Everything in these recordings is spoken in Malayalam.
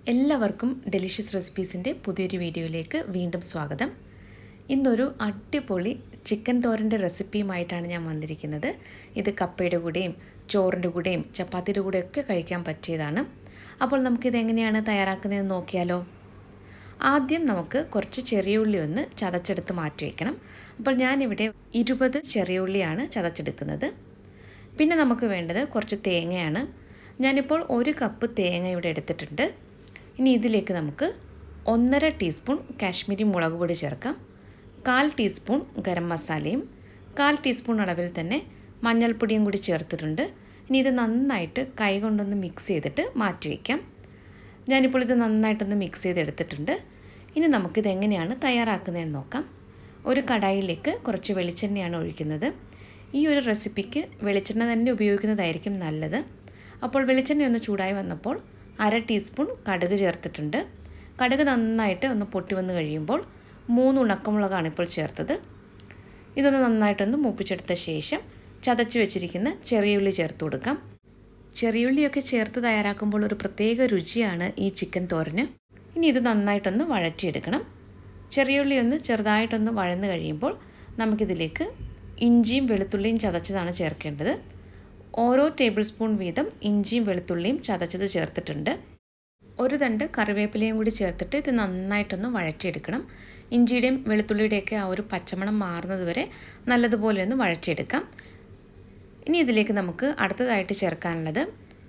എല്ലാവർക്കും ഡെലിഷ്യസ് റെസിപ്പീസിൻ്റെ പുതിയൊരു വീഡിയോയിലേക്ക് വീണ്ടും സ്വാഗതം. ഇന്നൊരു അടിപൊളി ചിക്കൻ തോരൻ്റെ റെസിപ്പിയുമായിട്ടാണ് ഞാൻ വന്നിരിക്കുന്നത്. ഇത് കപ്പയുടെ കൂടെയും ചോറിൻ്റെ കൂടെയും ചപ്പാത്തിയുടെ കൂടെയൊക്കെ കഴിക്കാൻ പറ്റിയതാണ്. അപ്പോൾ നമുക്കിത് എങ്ങനെയാണ് തയ്യാറാക്കുന്നതെന്ന് നോക്കിയാലോ. ആദ്യം നമുക്ക് കുറച്ച് ചെറിയ ഉള്ളി ഒന്ന് ചതച്ചെടുത്ത് മാറ്റി വയ്ക്കണം. അപ്പോൾ ഞാനിവിടെ 20 ചെറിയ ഉള്ളിയാണ് ചതച്ചെടുക്കുന്നത്. പിന്നെ നമുക്ക് വേണ്ടത് കുറച്ച് തേങ്ങയാണ്. ഞാനിപ്പോൾ 1 കപ്പ് തേങ്ങ ഇവിടെ എടുത്തിട്ടുണ്ട്. ഇനി ഇതിലേക്ക് നമുക്ക് 1.5 ടീസ്പൂൺ കാശ്മീരി മുളക് പൊടി ചേർക്കാം, 1/4 ടീസ്പൂൺ ഗരം മസാലയും 1/4 ടീസ്പൂൺ അളവിൽ തന്നെ മഞ്ഞൾപ്പൊടിയും കൂടി ചേർത്തിട്ടുണ്ട്. ഇനി ഇത് നന്നായിട്ട് കൈ കൊണ്ടൊന്ന് മിക്സ് ചെയ്തിട്ട് മാറ്റി വയ്ക്കാം. ഞാനിപ്പോൾ ഇത് നന്നായിട്ടൊന്ന് മിക്സ് ചെയ്തെടുത്തിട്ടുണ്ട്. ഇനി നമുക്കിത് എങ്ങനെയാണ് തയ്യാറാക്കുന്നതെന്ന് നോക്കാം. ഒരു കടായിലേക്ക് കുറച്ച് വെളിച്ചെണ്ണയാണ് ഒഴിക്കുന്നത്. ഈ ഒരു റെസിപ്പിക്ക് വെളിച്ചെണ്ണ തന്നെ ഉപയോഗിക്കുന്നതായിരിക്കും നല്ലത്. അപ്പോൾ വെളിച്ചെണ്ണ ഒന്ന് ചൂടായി വന്നപ്പോൾ 1/2 ടീസ്പൂൺ കടുക് ചേർത്തിട്ടുണ്ട്. കടുക് നന്നായിട്ട് ഒന്ന് പൊട്ടി വന്ന് കഴിയുമ്പോൾ 3 ഉണക്കമുളകാണ് ഇപ്പോൾ ചേർത്തത്. ഇതൊന്ന് നന്നായിട്ടൊന്ന് മൂപ്പിച്ചെടുത്ത ശേഷം ചതച്ച് വെച്ചിരിക്കുന്ന ചെറിയുള്ളി ചേർത്ത് കൊടുക്കാം. ചെറിയുള്ളിയൊക്കെ ചേർത്ത് തയ്യാറാക്കുമ്പോൾ ഒരു പ്രത്യേക രുചിയാണ് ഈ ചിക്കൻ തോരന്. ഇനി ഇത് നന്നായിട്ടൊന്ന് വഴറ്റിയെടുക്കണം. ചെറിയുള്ളി ഒന്ന് ചെറുതായിട്ടൊന്ന് വഴന്ന് കഴിയുമ്പോൾ നമുക്കിതിലേക്ക് ഇഞ്ചിയും വെളുത്തുള്ളിയും ചതച്ചതാണ് ചേർക്കേണ്ടത്. ഓരോ ടേബിൾ സ്പൂൺ വീതം ഇഞ്ചിയും വെളുത്തുള്ളിയും ചതച്ചത് ചേർത്തിട്ടുണ്ട്. 1 തണ്ട് കറിവേപ്പിലയും കൂടി ചേർത്തിട്ട് ഇത് നന്നായിട്ടൊന്ന് വഴറ്റിയെടുക്കണം. ഇഞ്ചിയുടെയും വെളുത്തുള്ളിയുടെയൊക്കെ ആ ഒരു പച്ചമണം മാറുന്നത് വരെ നല്ലതുപോലെ ഒന്ന് വഴറ്റിയെടുക്കാം. ഇനി ഇതിലേക്ക് നമുക്ക് അടുത്തതായിട്ട് ചേർക്കാനുള്ളത്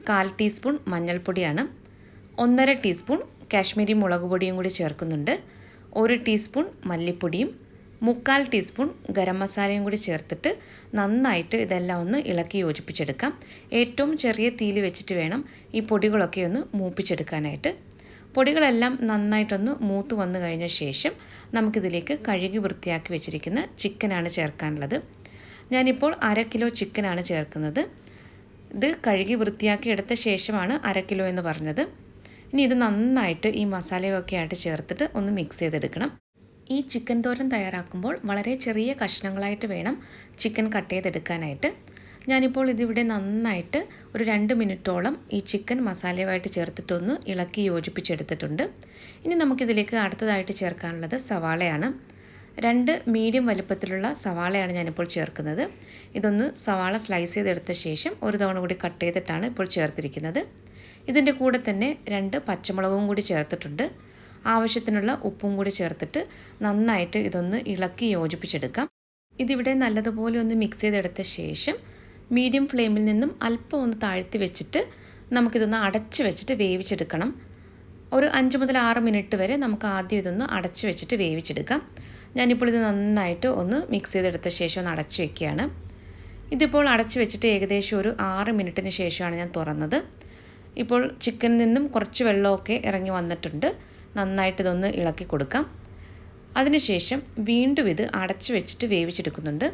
1/4 ടീസ്പൂൺ മഞ്ഞൾപ്പൊടിയാണ്, 1.5 ടീസ്പൂൺ കാശ്മീരി മുളക് പൊടിയും കൂടി ചേർക്കുന്നുണ്ട്, 1 ടീസ്പൂൺ മല്ലിപ്പൊടിയും 3/4 ടീസ്പൂൺ ഗരം മസാലയും കൂടി ചേർത്തിട്ട് നന്നായിട്ട് ഇതെല്ലാം ഒന്ന് ഇളക്കി യോജിപ്പിച്ചെടുക്കാം. ഏറ്റവും ചെറിയ തീയിൽ വെച്ചിട്ട് വേണം ഈ പൊടികളൊക്കെ ഒന്ന് മൂപ്പിച്ചെടുക്കാനായിട്ട്. പൊടികളെല്ലാം നന്നായിട്ടൊന്ന് മൂത്ത് വന്നു കഴിഞ്ഞ ശേഷം നമുക്കിതിലേക്ക് കഴുകി വൃത്തിയാക്കി വെച്ചിരിക്കുന്ന ചിക്കനാണ് ചേർക്കാനുള്ളത്. ഞാനിപ്പോൾ 1/2 കിലോ ചിക്കനാണ് ചേർക്കുന്നത്. ഇത് കഴുകി വൃത്തിയാക്കി എടുത്ത ശേഷമാണ് 1/2 കിലോ എന്ന് പറഞ്ഞത്. ഇനി ഇത് നന്നായിട്ട് ഈ മസാലയൊക്കെ ആയിട്ട് ചേർത്തിട്ട് ഒന്ന് മിക്സ് ചെയ്തെടുക്കണം. ഈ ചിക്കൻ തോരൻ തയ്യാറാക്കുമ്പോൾ വളരെ ചെറിയ കഷ്ണങ്ങളായിട്ട് വേണം ചിക്കൻ കട്ട് ചെയ്തെടുക്കാനായിട്ട്. ഞാനിപ്പോൾ ഇതിവിടെ നന്നായിട്ട് ഒരു 2 മിനിറ്റോളം ഈ ചിക്കൻ മസാലയുമായിട്ട് ചേർത്തിട്ടൊന്ന് ഇളക്കി യോജിപ്പിച്ചെടുത്തിട്ടുണ്ട്. ഇനി നമുക്കിതിലേക്ക് അടുത്തതായിട്ട് ചേർക്കാനുള്ളത് സവാളയാണ്. 2 മീഡിയം വലുപ്പത്തിലുള്ള സവാളയാണ് ഞാനിപ്പോൾ ചേർക്കുന്നത്. ഇതൊന്ന് സവാള സ്ലൈസ് ചെയ്തെടുത്ത ശേഷം ഒരു തവണ കൂടി കട്ട് ചെയ്തിട്ടാണ് ഇപ്പോൾ ചേർത്തിരിക്കുന്നത്. ഇതിൻ്റെ കൂടെ തന്നെ 2 പച്ചമുളകും കൂടി ചേർത്തിട്ടുണ്ട്. ആവശ്യത്തിനുള്ള ഉപ്പും കൂടി ചേർത്തിട്ട് നന്നായിട്ട് ഇതൊന്ന് ഇളക്കി യോജിപ്പിച്ചെടുക്കാം. ഇതിവിടെ നല്ലതുപോലെ ഒന്ന് മിക്സ് ചെയ്തെടുത്ത ശേഷം മീഡിയം ഫ്ലെയിമിൽ നിന്നും അല്പം ഒന്ന് താഴ്ത്തി വെച്ചിട്ട് നമുക്കിതൊന്ന് അടച്ച് വെച്ചിട്ട് വേവിച്ചെടുക്കണം. ഒരു 5 മുതൽ 6 മിനിറ്റ് വരെ നമുക്ക് ആദ്യം ഇതൊന്ന് അടച്ച് വെച്ചിട്ട് വേവിച്ചെടുക്കാം. ഞാനിപ്പോൾ ഇത് നന്നായിട്ട് ഒന്ന് മിക്സ് ചെയ്തെടുത്ത ശേഷം ഒന്ന് അടച്ച് വയ്ക്കുകയാണ്. ഇതിപ്പോൾ അടച്ച് വെച്ചിട്ട് ഏകദേശം ഒരു 6 മിനിറ്റിന് ശേഷമാണ് ഞാൻ തുറന്നത്. ഇപ്പോൾ ചിക്കനിൽ നിന്നും കുറച്ച് വെള്ളമൊക്കെ ഇറങ്ങി വന്നിട്ടുണ്ട്. നന്നായിട്ട് ഇതൊന്ന് ഇളക്കി കൊടുക്കാം. അതിനുശേഷം വീണ്ടും ഇത് അടച്ച് വെച്ചിട്ട് വേവിച്ചെടുക്കുന്നുണ്ട്.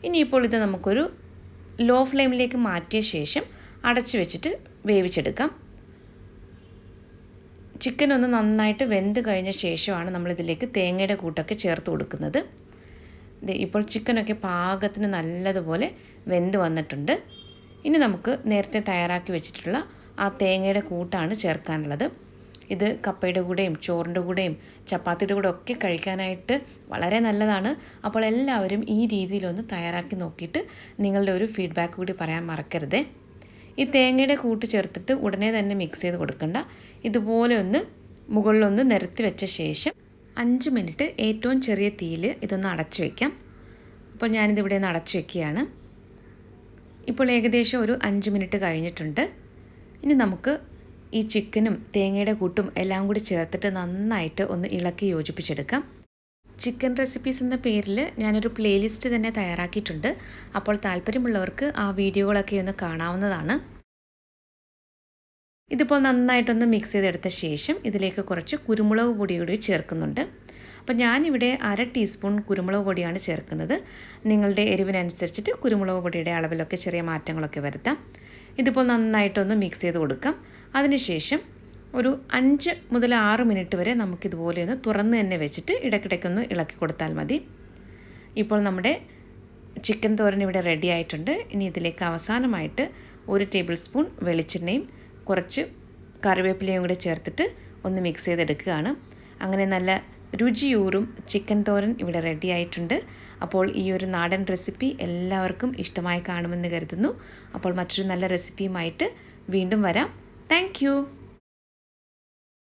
ഇനിയിപ്പോൾ ഇത് നമുക്കൊരു ലോ ഫ്ലെയിമിലേക്ക് മാറ്റിയ ശേഷം അടച്ച് വെച്ചിട്ട് വേവിച്ചെടുക്കാം. ചിക്കൻ ഒന്ന് നന്നായിട്ട് വെന്ത് കഴിഞ്ഞ ശേഷമാണ് നമ്മളിതിലേക്ക് തേങ്ങയുടെ കൂട്ടൊക്കെ ചേർത്ത് കൊടുക്കുന്നത്. ഇപ്പോൾ ചിക്കനൊക്കെ പാകത്തിന് നല്ലതുപോലെ വെന്ത് വന്നിട്ടുണ്ട്. ഇനി നമുക്ക് നേരത്തെ തയ്യാറാക്കി വെച്ചിട്ടുള്ള ആ തേങ്ങയുടെ കൂട്ടാണ് ചേർക്കാനുള്ളത്. ഇത് കപ്പയുടെ കൂടെയും ചോറിൻ്റെ കൂടെയും ചപ്പാത്തിയുടെ കൂടെ ഒക്കെ കഴിക്കാനായിട്ട് വളരെ നല്ലതാണ്. അപ്പോൾ എല്ലാവരും ഈ രീതിയിലൊന്ന് തയ്യാറാക്കി നോക്കിയിട്ട് നിങ്ങളുടെ ഒരു ഫീഡ്ബാക്ക് കൂടി പറയാൻ മറക്കരുതേ. ഈ തേങ്ങയുടെ കൂട്ട് ചേർത്തിട്ട് ഉടനെ തന്നെ മിക്സ് ചെയ്ത് കൊടുക്കണ്ട. ഇതുപോലെ ഒന്ന് മുകളിലൊന്ന് നിരത്തി വെച്ച ശേഷം 5 മിനിറ്റ് ഏറ്റവും ചെറിയ തീയിൽ ഇതൊന്ന് അടച്ചു വയ്ക്കാം. അപ്പോൾ ഞാനിതിവിടെ ഒന്ന് അടച്ചു വയ്ക്കുകയാണ്. ഇപ്പോൾ ഏകദേശം ഒരു 5 മിനിറ്റ് കഴിഞ്ഞിട്ടുണ്ട്. ഇനി നമുക്ക് ഈ ചിക്കനും തേങ്ങയുടെ കൂട്ടും എല്ലാം കൂടി ചേർത്തിട്ട് നന്നായിട്ട് ഒന്ന് ഇളക്കി യോജിപ്പിച്ചെടുക്കാം. ചിക്കൻ റെസിപ്പീസ് എന്ന പേരിൽ ഞാനൊരു പ്ലേലിസ്റ്റ് തന്നെ തയ്യാറാക്കിയിട്ടുണ്ട്. അപ്പോൾ താല്പര്യമുള്ളവർക്ക് ആ വീഡിയോകളൊക്കെ ഒന്ന് കാണാവുന്നതാണ്. ഇതിപ്പോൾ നന്നായിട്ടൊന്ന് മിക്സ് ചെയ്തെടുത്ത ശേഷം ഇതിലേക്ക് കുറച്ച് കുരുമുളക് പൊടി കൂടി ചേർക്കുന്നുണ്ട്. അപ്പോൾ ഞാനിവിടെ 1/2 ടീസ്പൂൺ കുരുമുളക് പൊടിയാണ് ചേർക്കുന്നത്. നിങ്ങളുടെ എരിവിനനുസരിച്ചിട്ട് കുരുമുളക് പൊടിയുടെ അളവിലൊക്കെ ചെറിയ മാറ്റങ്ങളൊക്കെ വരുത്താം. ഇതിപ്പോൾ നന്നായിട്ടൊന്ന് മിക്സ് ചെയ്ത് കൊടുക്കാം. അതിനുശേഷം ഒരു 5 മുതൽ 6 മിനിറ്റ് വരെ നമുക്കിതുപോലെ ഒന്ന് തുറന്ന് തന്നെ വെച്ചിട്ട് ഇടയ്ക്കിടയ്ക്കൊന്ന് ഇളക്കി കൊടുത്താൽ മതി. ഇപ്പോൾ നമ്മുടെ ചിക്കൻ തോരൻ ഇവിടെ റെഡി ആയിട്ടുണ്ട്. ഇനി ഇതിലേക്ക് അവസാനമായിട്ട് 1 ടേബിൾ സ്പൂൺ വെളിച്ചെണ്ണയും കുറച്ച് കറിവേപ്പിലയും കൂടി ചേർത്തിട്ട് ഒന്ന് മിക്സ് ചെയ്തെടുക്കുകയാണ്. അങ്ങനെ നല്ല രുചിയൂറും ചിക്കൻ തോരൻ ഇവിടെ റെഡി ആയിട്ടുണ്ട്. അപ്പോൾ ഈ ഒരു നാടൻ റെസിപ്പി എല്ലാവർക്കും ഇഷ്ടമായി കാണുമെന്ന് കരുതുന്നു. അപ്പോൾ മറ്റൊരു നല്ല റെസിപ്പിയുമായിട്ട് വീണ്ടും വരാം. താങ്ക്